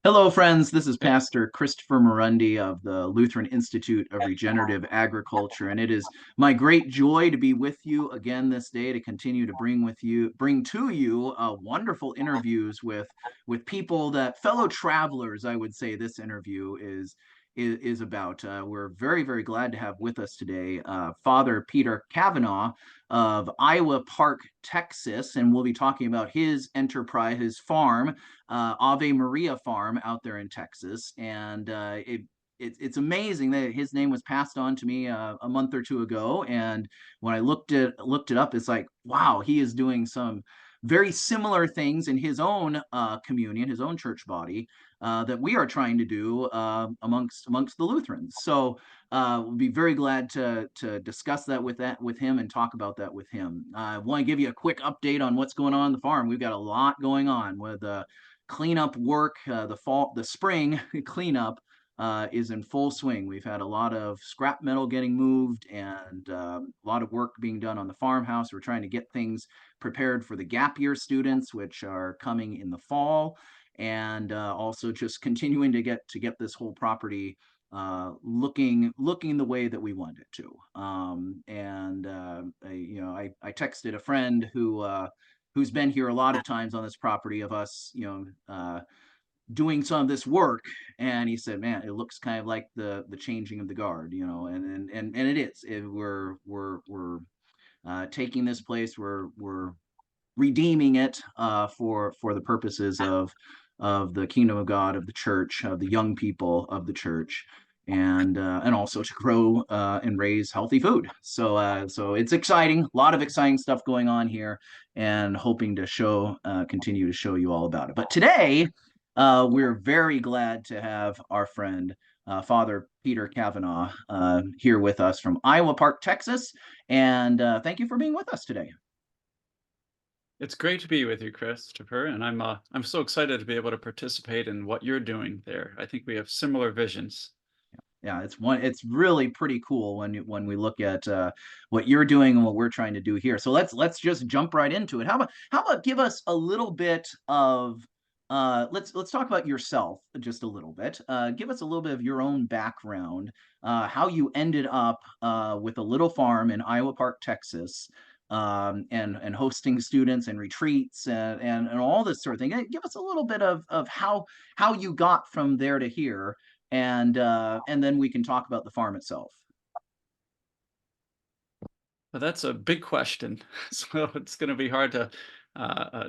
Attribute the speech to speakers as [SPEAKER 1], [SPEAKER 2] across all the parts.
[SPEAKER 1] Hello, friends. This is Pastor Christopher Murundi of the Lutheran Institute of Regenerative Agriculture, and it is my great joy to be with you again this day to continue to bring to you wonderful interviews with people that fellow travelers. I would say this interview is about. We're very very glad to have with us today Father Peter Kavanaugh of Iowa Park, Texas, and we'll be talking about his enterprise, his farm, Ave Maria Farm out there in Texas, and it's amazing that his name was passed on to me a month or two ago. And when I looked it up, it's like, wow, he is doing some very similar things in his own communion, his own church body, that we are trying to do amongst the Lutherans. So we'll be very glad to discuss that with him and talk about that with him. I want to give you a quick update on what's going on the farm. We've got a lot going on with cleanup work. The spring cleanup is in full swing. We've had a lot of scrap metal getting moved and a lot of work being done on the farmhouse. We're trying to get things prepared for the gap year students, which are coming in the fall, and also just continuing to get this whole property looking the way that we want it to. I texted a friend who's been here a lot of times on this property of us, doing some of this work, and he said, "Man, it looks kind of like the changing of the guard, and it is. We're taking this place, we're redeeming it for the purposes of the kingdom of God, of the church, of the young people of the church, and also to grow and raise healthy food. So it's exciting, a lot of exciting stuff going on here, and hoping to continue to show you all about it. But today, we're very glad to have our friend Father Peter Kavanaugh here with us from Iowa Park, Texas, and thank you for being with us today.
[SPEAKER 2] It's great to be with you, Christopher, and I'm so excited to be able to participate in what you're doing there. I think we have similar visions.
[SPEAKER 1] Yeah, it's really pretty cool when we look at what you're doing and what we're trying to do here. So let's just jump right into it. How about give us a little bit of let's talk about yourself just a little bit. Give us a little bit of your own background, how you ended up with a little farm in Iowa Park, Texas, and hosting students and retreats and all this sort of thing. Give us a little bit of how you got from there to here, and then we can talk about the farm itself.
[SPEAKER 2] But that's a big question, so it's going to be hard to uh, uh,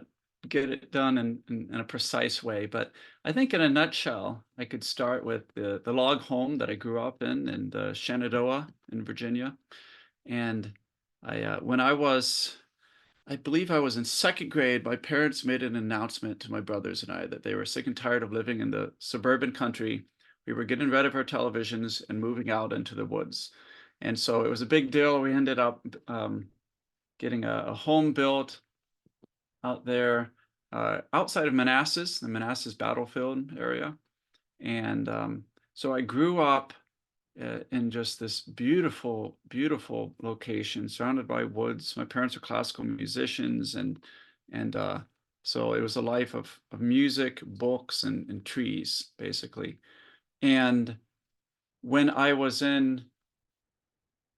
[SPEAKER 2] get it done in a precise way. But I think in a nutshell, I could start with the log home that I grew up in Shenandoah in Virginia. And when I believe I was in second grade, my parents made an announcement to my brothers and I that they were sick and tired of living in the suburban country. We were getting rid of our televisions and moving out into the woods. And so it was a big deal. We ended up getting a home built out there outside of Manassas, the Manassas battlefield area. And so I grew up in just this beautiful, beautiful location surrounded by woods. My parents are classical musicians, and so it was a life of music, books, and trees, basically. And when I was in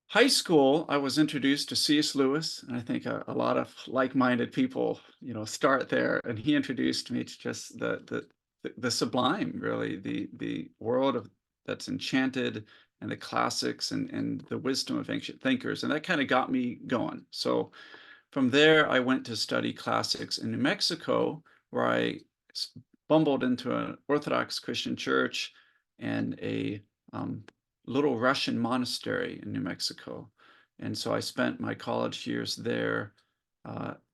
[SPEAKER 2] high school, I was introduced to C.S. Lewis, and I think a lot of like-minded people, start there. And he introduced me to just the sublime, really, the world of that's enchanted, and the classics and the wisdom of ancient thinkers, and that kind of got me going. So from there, I went to study classics in New Mexico, where I bumbled into an Orthodox Christian church and a little Russian monastery in New Mexico. And so I spent my college years there,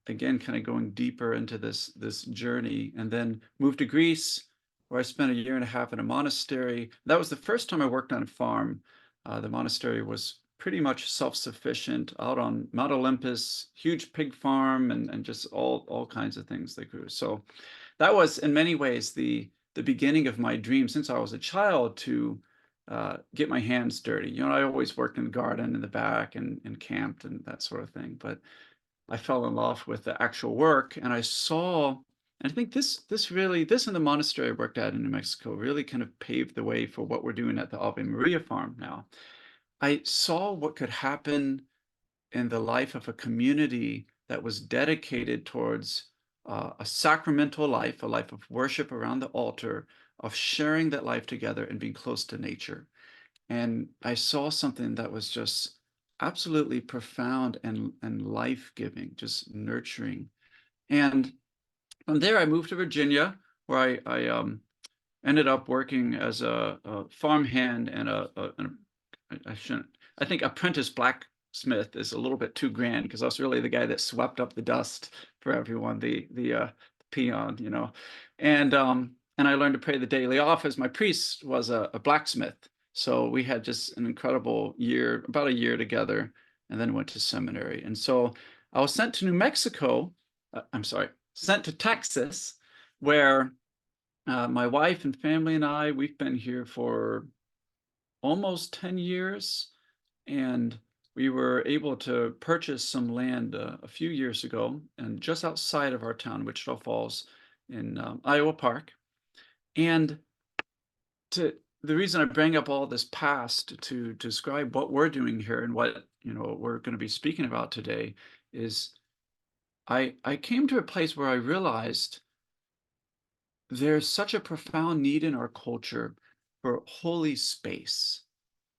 [SPEAKER 2] again, kind of going deeper into this journey, and then moved to Greece, where I spent a year and a half in a monastery. That was the first time I worked on a farm. The monastery was pretty much self-sufficient out on Mount Olympus, huge pig farm, and just all kinds of things they grew. So that was in many ways the beginning of my dream since I was a child to get my hands dirty. I always worked in the garden in the back and camped and that sort of thing. But I fell in love with the actual work, and I saw And I think this and the monastery I worked at in New Mexico really kind of paved the way for what we're doing at the Ave Maria Farm now. I saw what could happen in the life of a community that was dedicated towards a sacramental life, a life of worship around the altar, of sharing that life together and being close to nature. And I saw something that was just absolutely profound and life-giving, just nurturing. And from there, I moved to Virginia, where I ended up working as a farmhand and I shouldn't, I think apprentice blacksmith is a little bit too grand because I was really the guy that swept up the dust for everyone, the peon, you know, and I learned to pray the daily office. My priest was a blacksmith, so we had just an incredible year, about a year together, and then went to seminary. And so I was sent to New Mexico. I'm sorry, sent to Texas, where my wife and family and I, we've been here for almost 10 years, and we were able to purchase some land a few years ago, and just outside of our town, Wichita Falls, in Iowa Park. And the reason I bring up all this past to describe what we're doing here and what we're going to be speaking about today is I came to a place where I realized there's such a profound need in our culture for holy space,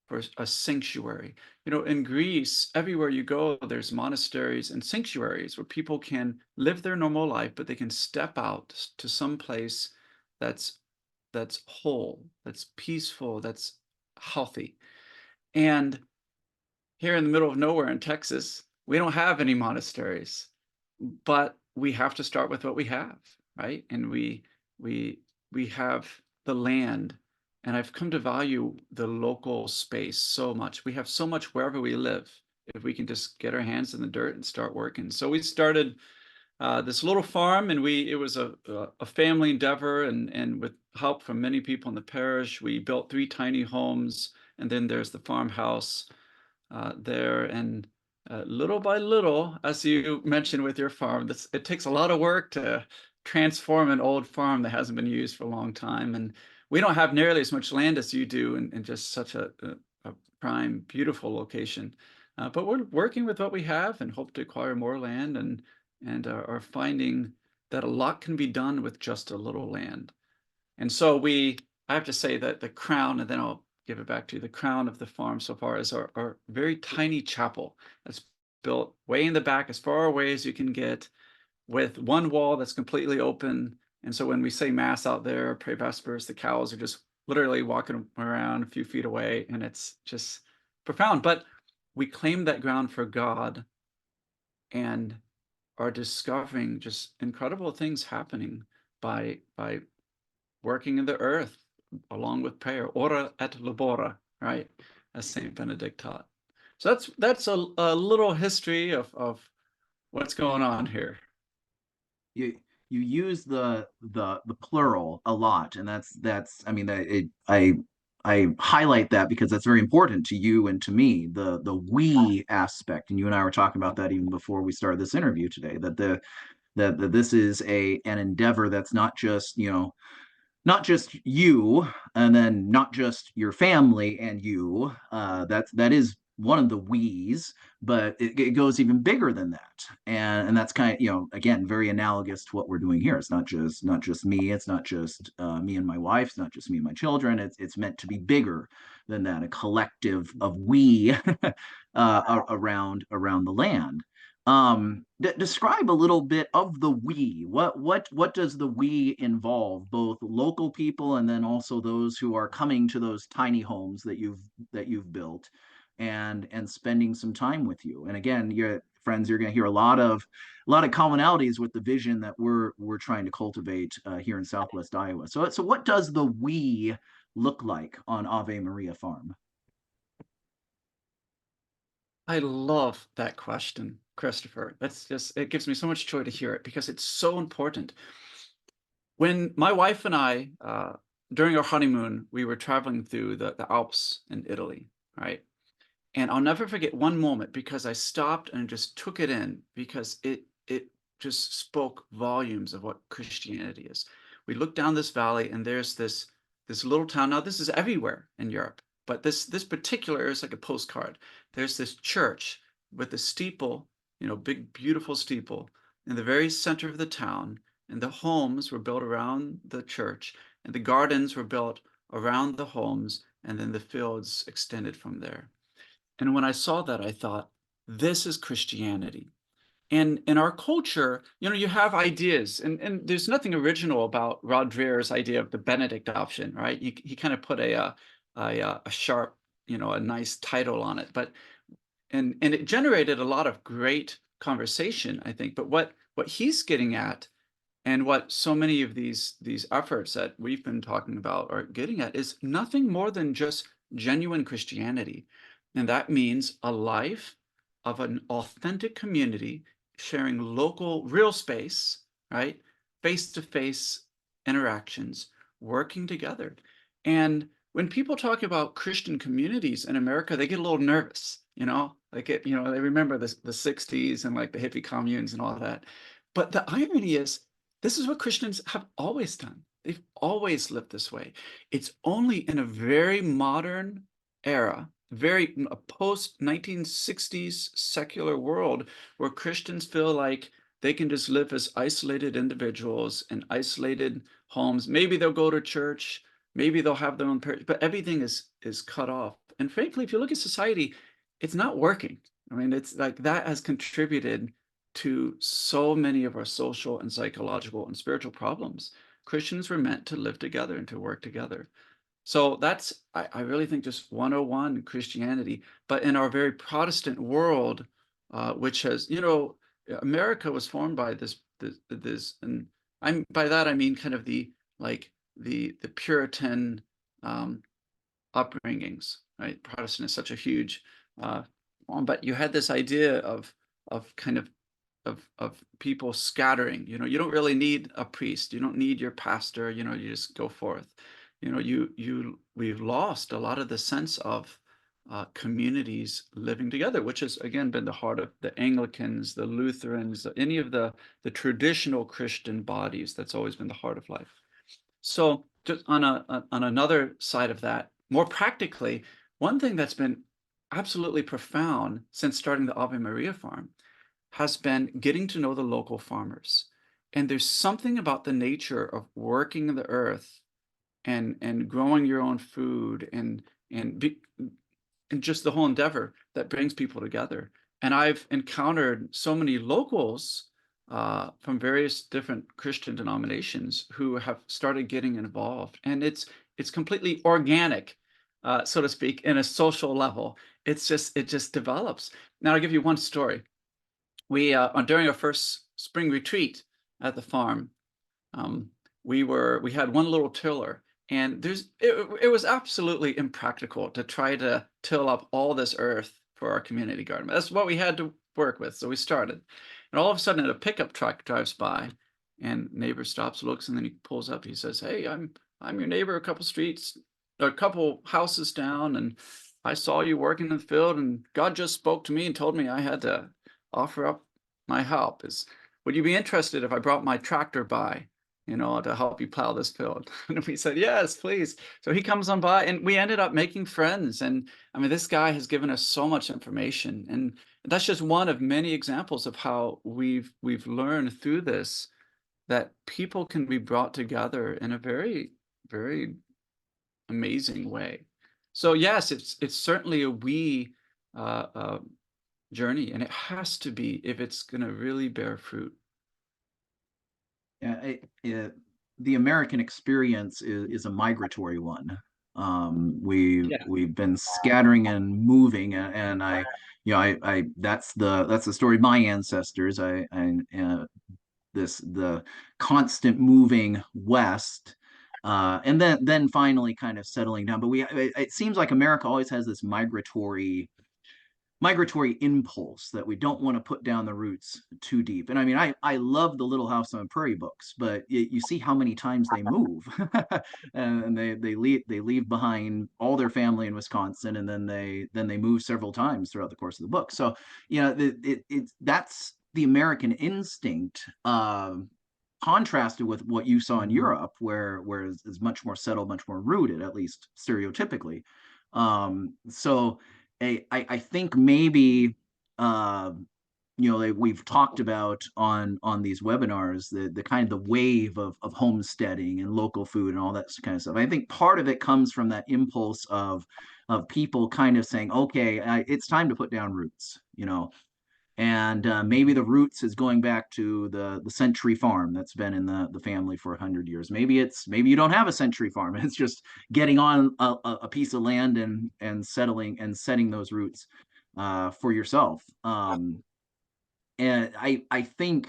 [SPEAKER 2] for a sanctuary. In Greece, everywhere you go, there's monasteries and sanctuaries where people can live their normal life, but they can step out to some place that's whole, that's peaceful, that's healthy. And here in the middle of nowhere in Texas, we don't have any monasteries, but we have to start with what we have, right? And we we have the land, and I've come to value the local space so much. We have so much wherever we live if we can just get our hands in the dirt and start working. So we started this little farm, and it was a family endeavor, and with help from many people in the parish, we built 3 tiny homes, and then there's the farmhouse there. And little by little, as you mentioned with your farm, it takes a lot of work to transform an old farm that hasn't been used for a long time. And we don't have nearly as much land as you do in just such a prime, beautiful location. But we're working with what we have and hope to acquire more land, and are finding that a lot can be done with just a little land. And so I have to say that the crown, and then I'll give it back to you, the crown of the farm so far is our very tiny chapel that's built way in the back, as far away as you can get, with one wall that's completely open. And so when we say mass out there, pray vespers, the cows are just literally walking around a few feet away, and it's just profound. But we claim that ground for God and are discovering just incredible things happening by working in the earth along with prayer. Ora et labora, right? As Saint Benedict taught. So that's a little history of what's going on here.
[SPEAKER 1] You use the plural a lot, and that's I mean I highlight that because that's very important to you and to me, the we aspect. And you and I were talking about that even before we started this interview today, that this is an endeavor that's not just, not just you, and then not just your family and you. That is one of the we's, but it goes even bigger than that. And that's kind of, again, very analogous to what we're doing here. It's not just me. It's not just me and my wife. It's not just me and my children. It's meant to be bigger than that, a collective of we around the land. Describe a little bit of the we. What does the we involve? Both local people and then also those who are coming to those tiny homes that you've built, and spending some time with you. And again, your friends, you're going to hear a lot of commonalities with the vision that we're trying to cultivate here in Southwest Iowa. So what does the we look like on Ave Maria Farm?
[SPEAKER 2] I love that question, Christopher. It gives me so much joy to hear it because it's so important. When my wife and I, during our honeymoon, we were traveling through the Alps in Italy, right? And I'll never forget one moment because I stopped and just took it in because it just spoke volumes of what Christianity is. We look down this valley and there's this little town. Now this is everywhere in Europe, but this particular is like a postcard. There's this church with a steeple, big beautiful steeple in the very center of the town, and the homes were built around the church, and the gardens were built around the homes, and then the fields extended from there. And when I saw that, I thought, this is Christianity. And in our culture, you have ideas, and there's nothing original about Rod Dreher's idea of the Benedict option, right? He kind of put a sharp, a nice title on it, but and it generated a lot of great conversation, I think. But what he's getting at, and what so many of these efforts that we've been talking about are getting at, is nothing more than just genuine Christianity. And that means a life of an authentic community sharing local real space, right? Face-to-face interactions, working together. And when people talk about Christian communities in America, they get a little nervous, they remember the 60s and like the hippie communes and all that. But the irony is, this is what Christians have always done. They've always lived this way. It's only in a very modern era, very post 1960s secular world, where Christians feel like they can just live as isolated individuals in isolated homes. Maybe they'll go to church, maybe they'll have their own parish, but everything is cut off. And frankly, if you look at society, it's not working. I mean, it's like that has contributed to so many of our social and psychological and spiritual problems. Christians were meant to live together and to work together. So that's, I really think, just 101 Christianity. But in our very Protestant world, which has, America was formed by and by that I mean kind of the Puritan upbringings, right? Protestant is such a huge but you had this idea of kind of people scattering. You don't really need a priest, you don't need your pastor, you just go forth. We've lost a lot of the sense of communities living together, which has again been the heart of the Anglicans, the Lutherans, any of the traditional Christian bodies. That's always been the heart of life. So just on another side of that, more practically, one thing that's been absolutely profound since starting the Ave Maria Farm has been getting to know the local farmers. And there's something about the nature of working the earth and growing your own food and just the whole endeavor that brings people together. And I've encountered so many locals from various different Christian denominations who have started getting involved, and it's completely organic, so to speak, in a social level. It just develops. Now I'll give you one story. We during our first spring retreat at the farm, we had one little tiller, and it was absolutely impractical to try to till up all this earth for our community garden. That's what we had to work with, so we started. And all of a sudden, a pickup truck drives by, and neighbor stops, looks, and then he pulls up. He says, "Hey, I'm your neighbor, a couple houses down, and I saw you working in the field, and God just spoke to me and told me I had to offer up my help. Would you be interested if I brought my tractor by, to help you plow this field?" And we said, "Yes, please." So he comes on by, and we ended up making friends. And I mean, this guy has given us so much information, and that's just one of many examples of how we've learned through this that people can be brought together in a very, very amazing way. So yes, it's certainly a journey, and it has to be if it's going to really bear fruit.
[SPEAKER 1] Yeah, the American experience is a migratory one. We've been scattering and moving, and I that's the story of my ancestors. The constant moving west, and then finally kind of settling down. But it seems like America always has this migratory impulse that we don't want to put down the roots too deep. And I mean, I love the Little House on the Prairie books, but you see how many times they move, and they leave behind all their family in Wisconsin, and then they move several times throughout the course of the book. So that's the American instinct, contrasted with what you saw in Europe, where is much more settled, much more rooted, at least stereotypically. So I think maybe uh, we've talked about on these webinars the kind of the wave of homesteading and local food and all that kind of stuff. I think part of it comes from that impulse of people kind of saying, okay, it's time to put down roots, and maybe the roots is going back to the century farm that's been in the family for 100 years. Maybe you don't have a century farm. It's just getting on a piece of land and settling and setting those roots for yourself. And I think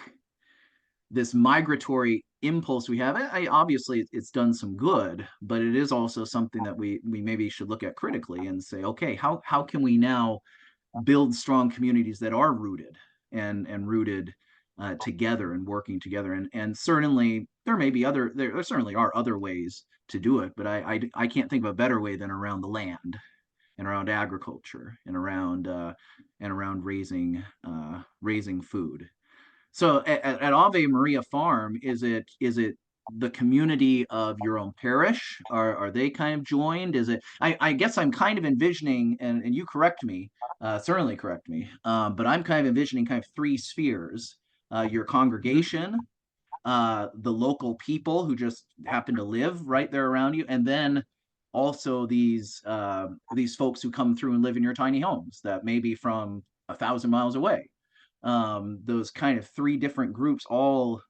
[SPEAKER 1] this migratory impulse we have, obviously it's done some good, but it is also something that we maybe should look at critically and say, okay, how can we now build strong communities that are rooted and rooted together and working together. And certainly there certainly are other ways to do it, but I can't think of a better way than around the land and around agriculture and around raising food. So at Ave Maria Farm, is it the community of your own parish? Are they kind of joined? Is it? I guess I'm kind of envisioning, and you correct me, certainly correct me, but I'm kind of envisioning kind of three spheres: your congregation, the local people who just happen to live right there around you, and then also these folks who come through and live in your tiny homes that may be from 1,000 miles away. Those kind of three different groups all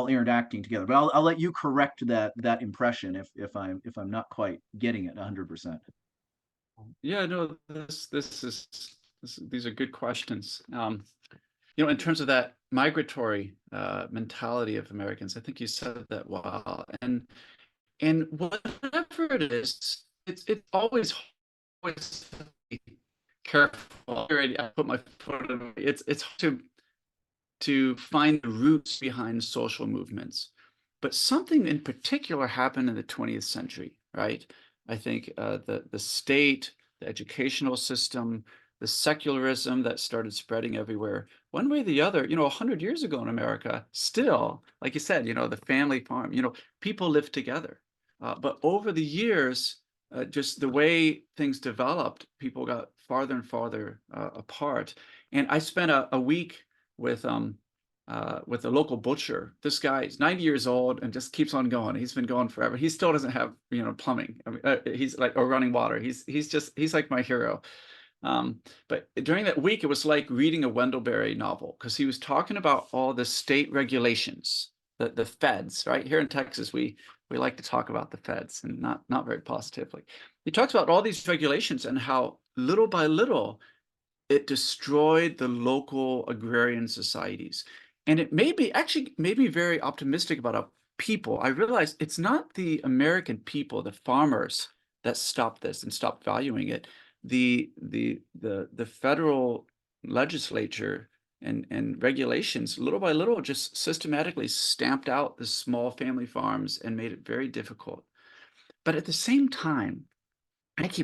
[SPEAKER 1] interacting together. But I'll let you correct that impression if I'm not quite getting it 100%.
[SPEAKER 2] Yeah, no, these are good questions. In terms of that migratory mentality of Americans, I think you said that well. And whatever it is, it's always careful. I put my foot in. It's to find the roots behind social movements. But something in particular happened in the 20th century, right? I think the state, the educational system, the secularism that started spreading everywhere, one way or the other, 100 years ago in America, still, like you said, the family farm, people lived together. But over the years, just the way things developed, people got farther and farther apart. And I spent a week with a local butcher. This guy is 90 years old and just keeps on going. He's been going forever. He still doesn't have plumbing. I mean, he's like or running water. He's like my hero. But during that week, it was like reading a Wendell Berry novel because he was talking about all the state regulations, the feds. Right here in Texas, we like to talk about the feds and not very positively. He talks about all these regulations and how little by little it destroyed the local agrarian societies. And it actually made me very optimistic about a people. I realized it's not the American people, the farmers, that stopped this and stopped valuing it. The federal legislature and regulations, little by little, just systematically stamped out the small family farms and made it very difficult. But at the same time,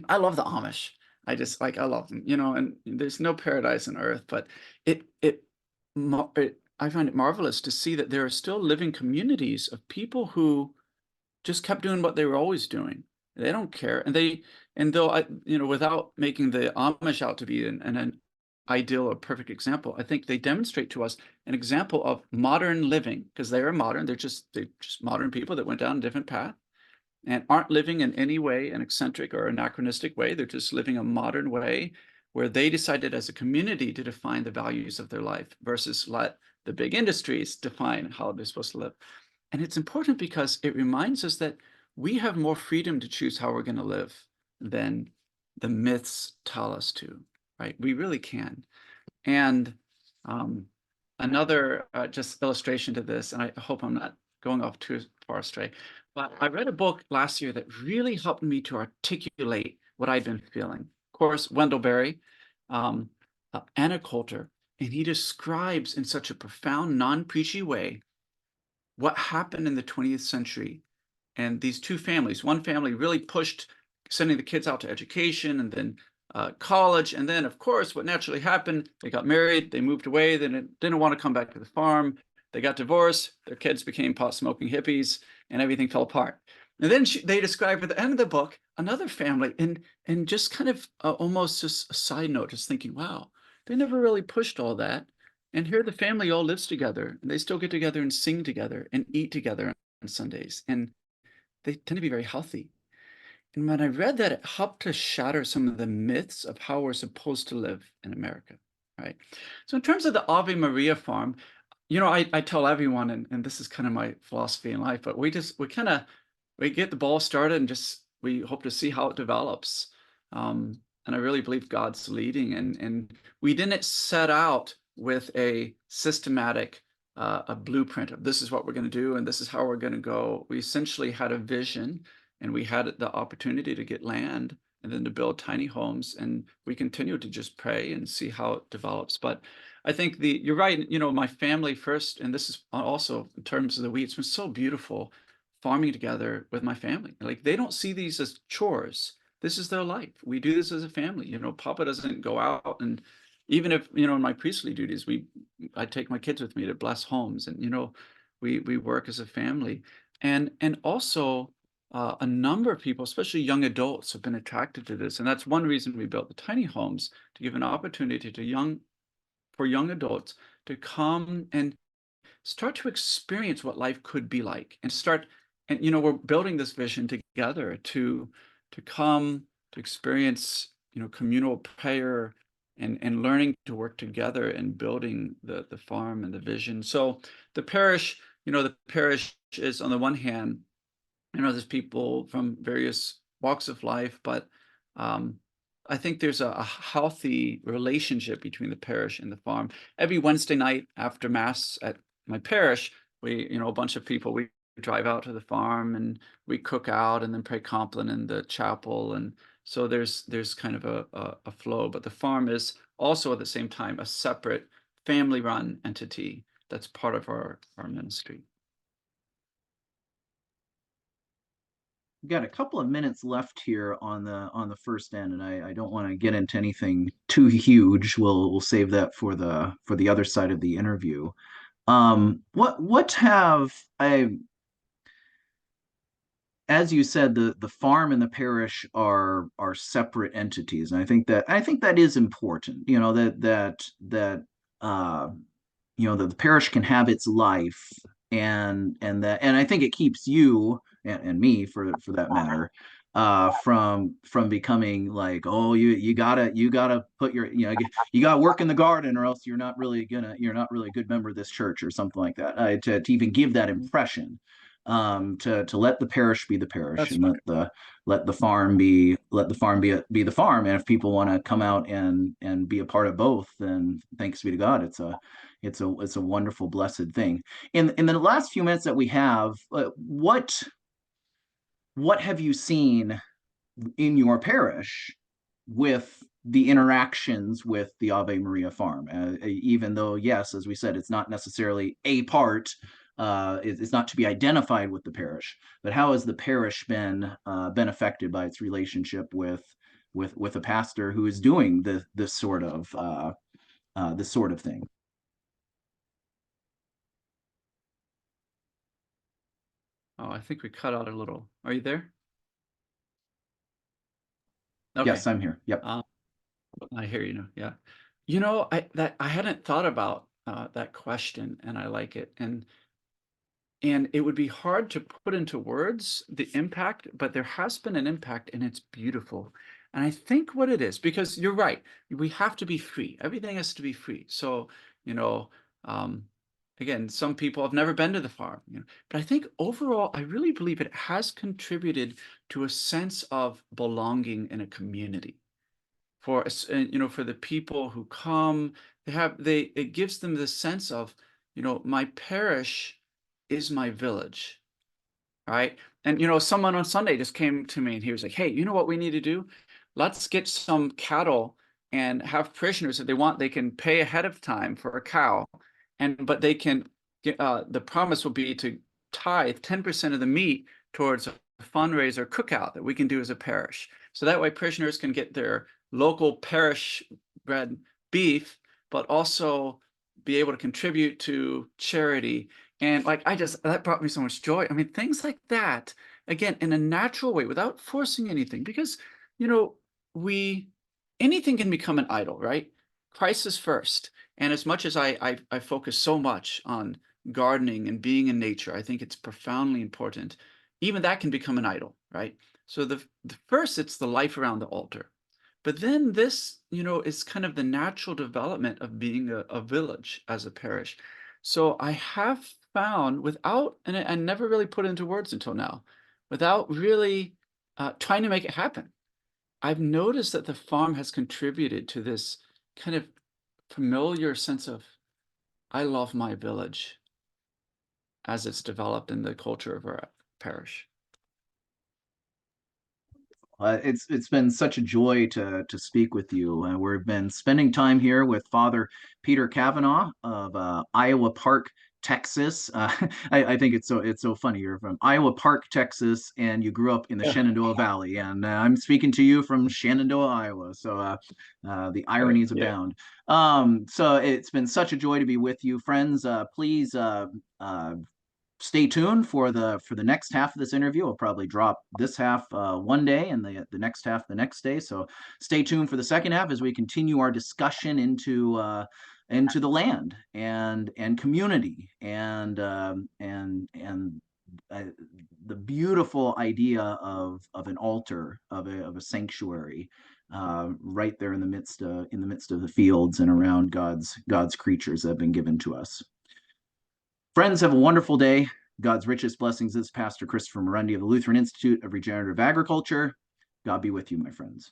[SPEAKER 2] I love the Amish. I love them, and there's no paradise on earth, but I find it marvelous to see that there are still living communities of people who just kept doing what they were always doing. They don't care. And though without making the Amish out to be an ideal or perfect example, I think they demonstrate to us an example of modern living because they are modern. They're just modern people that went down a different path and aren't living in any way an eccentric or anachronistic way. They're just living a modern way where they decided as a community to define the values of their life versus let the big industries define how they're supposed to live. And it's important because it reminds us that we have more freedom to choose how we're going to live than the myths tell us to, right? We really can. And another just illustration to this, and I hope I'm not going off too far astray, but I read a book last year that really helped me to articulate what I'd been feeling. Of course, Wendell Berry, Anna Coulter, and he describes in such a profound, non-preachy way what happened in the 20th century. And these two families, one family really pushed sending the kids out to education and then college. And then, of course, what naturally happened, they got married, they moved away, then didn't want to come back to the farm. They got divorced, their kids became pot-smoking hippies, and everything fell apart. And then they describe at the end of the book another family, and just kind of almost just a side note, just thinking, wow, they never really pushed all that. And here the family all lives together, and they still get together and sing together and eat together on Sundays. And they tend to be very healthy. And when I read that, it helped to shatter some of the myths of how we're supposed to live in America, right? So in terms of the Ave Maria Farm, I tell everyone, and this is kind of my philosophy in life, but we get the ball started and just we hope to see how it develops. And I really believe God's leading, and we didn't set out with a systematic a blueprint of this is what we're going to do and this is how we're going to go. We essentially had a vision, and we had the opportunity to get land and then to build tiny homes, and we continue to just pray and see how it develops. But I think you're right, my family first, and this is also in terms of the weeds, it's been so beautiful farming together with my family. Like, they don't see these as chores. This is their life. We do this as a family. Papa doesn't go out, and even if, in my priestly duties, I take my kids with me to bless homes, and we work as a family. And also a number of people, especially young adults, have been attracted to this. And that's one reason we built the tiny homes, to give an opportunity for young adults to come and start to experience what life could be like, and we're building this vision together to come to experience communal prayer, and learning to work together and building the farm and the vision. So the parish is, on the one hand, there's people from various walks of life, but I think there's a healthy relationship between the parish and the farm. Every Wednesday night after Mass at my parish, a bunch of people, we drive out to the farm and we cook out and then pray compline in the chapel. And so there's kind of a flow, but the farm is also at the same time a separate family-run entity that's part of our ministry.
[SPEAKER 1] We've got a couple of minutes left here on the first end, and I don't want to get into anything too huge. We'll save that for the other side of the interview. What have I as you said, the farm and the parish are separate entities, and I think that is important. Uh, that the parish can have its life, and I think it keeps you and me, for that matter, from becoming like, oh, you gotta put your you gotta work in the garden, or else you're not really a good member of this church, or something like that. To even give that impression, to let the parish be the parish,
[SPEAKER 2] That's
[SPEAKER 1] and let the farm be the farm. And if people want to come out and be a part of both, then thanks be to God, it's a wonderful, blessed thing. In the last few minutes that we have, what have you seen in your parish with the interactions with the Ave Maria Farm? Even though, yes, as we said, it's not necessarily a part, it's not to be identified with the parish, but how has the parish been affected by its relationship with a pastor who is doing this sort of thing?
[SPEAKER 2] Oh, I think we cut out a little. Are you there? Okay.
[SPEAKER 1] Yes, I'm here. Yep.
[SPEAKER 2] I hear you now. Yeah. I hadn't thought about that question, and I like it. And it would be hard to put into words the impact, but there has been an impact, and it's beautiful. And I think what it is, because you're right, we have to be free. Everything has to be free. So, um, again, some people have never been to the farm, but I think overall, I really believe it has contributed to a sense of belonging in a community. For for the people who come, it gives them the sense of, my parish is my village, right? And someone on Sunday just came to me and he was like, hey, you know what we need to do? Let's get some cattle and have parishioners, if they want, they can pay ahead of time for a cow, but they can get, the promise will be to tithe 10% of the meat towards a fundraiser cookout that we can do as a parish. So that way parishioners can get their local parish bred beef, but also be able to contribute to charity. And like, that brought me so much joy. I mean, things like that, again, in a natural way, without forcing anything, because, you know, we, anything can become an idol, right? Christ is first. And as much as I focus so much on gardening and being in nature, I think it's profoundly important. Even that can become an idol, right? So the first, it's the life around the altar. But then this, is kind of the natural development of being a village as a parish. So I have found without, and I never really put it into words until now, without really trying to make it happen. I've noticed that the farm has contributed to this kind of familiar sense of, I love my village as it's developed in the culture of our parish.
[SPEAKER 1] It's been such a joy to speak with you. We've been spending time here with Father Peter Kavanaugh of Iowa Park, Texas. I think it's so funny. You're from Iowa Park, Texas, and you grew up in the
[SPEAKER 2] Yeah.
[SPEAKER 1] Shenandoah Valley. And I'm speaking to you from Shenandoah, Iowa. So the ironies
[SPEAKER 2] Yeah.
[SPEAKER 1] abound. So it's been such a joy to be with you, friends. Please stay tuned for the next half of this interview. I'll probably drop this half one day and the next half the next day. So stay tuned for the second half as we continue our discussion into the land and community and the beautiful idea of an altar of a sanctuary right there in the midst of the fields and around God's creatures that have been given to us. Friends, have a wonderful day. God's richest blessings. This is Pastor Christopher Morendi of the Lutheran Institute of Regenerative Agriculture. God be with you, my friends.